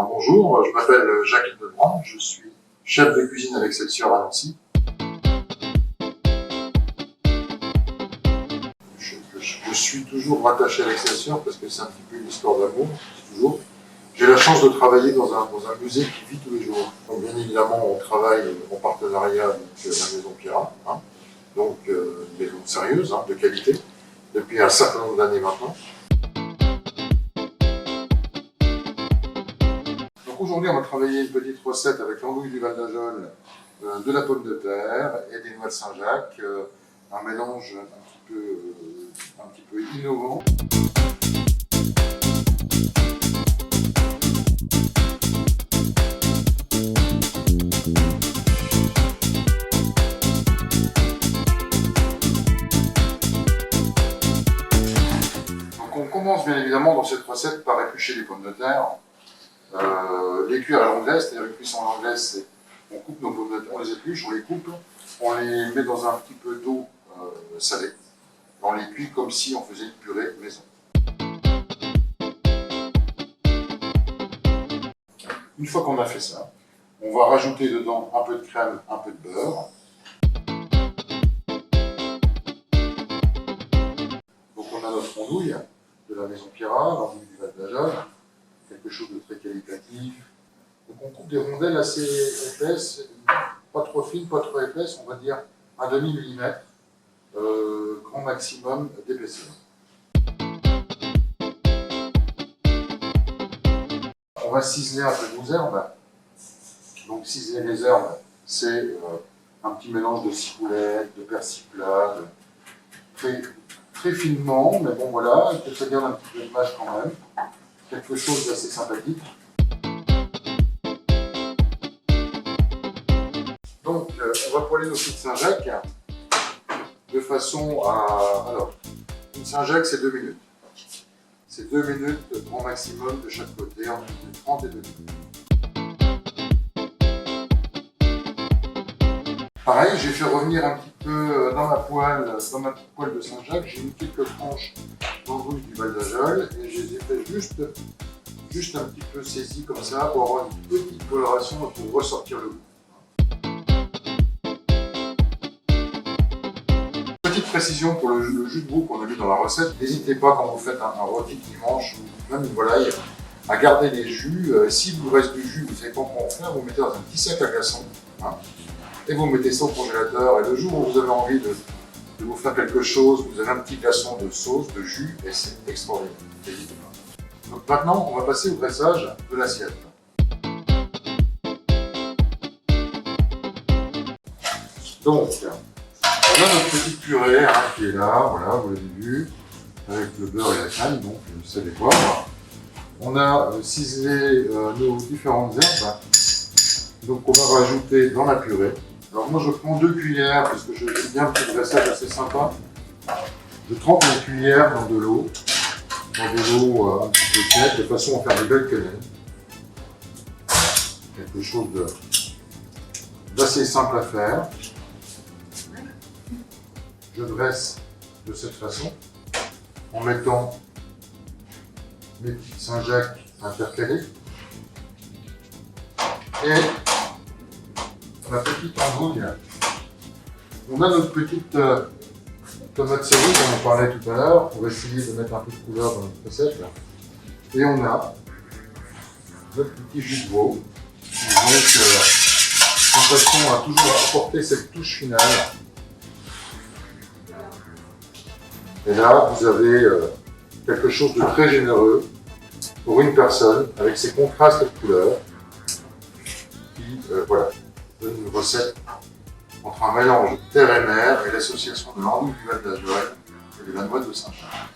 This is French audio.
Alors, bonjour, je m'appelle Jacques Lebrun, je suis chef de cuisine à l'Excelsior à Nancy. Je suis toujours rattaché à l'Excelsior parce que c'est un petit peu une histoire d'amour, toujours. J'ai la chance de travailler dans un musée qui vit tous les jours. Donc, bien évidemment, on travaille en partenariat avec la Maison Pierrat, donc une maison sérieuse, de qualité, depuis un certain nombre d'années maintenant. Donc aujourd'hui, on va travailler une petite recette avec l'andouille du Val d'Ajol, de la pomme de terre et des noix de Saint-Jacques, un mélange un petit peu innovant. Donc on commence bien évidemment dans cette recette par éplucher les pommes de terre. Les cuire à l'anglaise, c'est-à-dire une cuisson à l'anglaise, c'est on coupe nos pommes de terre, on les épluche, on les coupe, on les met dans un petit peu d'eau salée. On les cuit comme si on faisait une purée maison. Une fois qu'on a fait ça, on va rajouter dedans un peu de crème, un peu de beurre. Donc on a notre andouille de la Maison Pierrat, l'andouille du Val d'Ajol, quelque chose de très qualitatif. Donc on coupe des rondelles assez épaisses, pas trop fines, pas trop épaisses, on va dire un demi-millimètre, grand maximum d'épaisseur. On va ciseler un peu nos herbes. Donc ciseler les herbes, c'est un petit mélange de ciboulette, de persil plat, très finement, mais bon voilà, il faut que ça garde un petit peu de mâche quand même. Quelque chose d'assez sympathique. Donc on va poêler nos petites Saint-Jacques de façon à... Alors, une Saint-Jacques c'est 2 minutes. C'est 2 minutes grand maximum de chaque côté, entre 30 et 2 minutes. Pareil, j'ai fait revenir un petit peu dans ma poêle de Saint-Jacques, j'ai mis quelques tranches d'andouille du Val d'Ajol et je les ai fait juste un petit peu saisies comme ça pour avoir une petite coloration et pour ressortir le goût. Petite précision pour le jus de veau qu'on a mis dans la recette, n'hésitez pas quand vous faites un rôti de dimanche ou même une volaille à garder les jus. Si vous reste du jus, vous ne savez pas comment en faire, vous mettez dans un petit sac à glaçons. Et vous mettez ça au congélateur, et le jour où vous avez envie de vous faire quelque chose, vous avez un petit glaçon de sauce, de jus, et c'est extraordinaire. N'hésitez pas. Donc maintenant, on va passer au dressage de l'assiette. Donc, on a notre petite purée qui est là, voilà, vous l'avez vu, avec le beurre et la crème, donc le sel et poivre. On a ciselé nos différentes herbes, donc on va rajouter dans la purée. Alors moi je prends 2 cuillères parce que je fais bien un petit dressage assez sympa. Je trempe mes cuillères dans de l'eau un petit peu tiède, de façon à faire des belles quenelles. Quelque chose d'assez simple à faire. Je dresse de cette façon en mettant mes petites Saint-Jacques intercalées et ma petite andouille. On a notre petite tomate cerise dont on parlait tout à l'heure. On va essayer de mettre un peu de couleur dans notre recette. Et on a notre petit jus de veau. Donc, de façon à toujours apporter cette touche finale. Et là, vous avez quelque chose de très généreux pour une personne avec ces contrastes de couleurs qui, voilà, donne une recette entre un mélange de terre et mer et l'association de l'andouille du Val d'Ajol et de la noix de Saint-Jacques.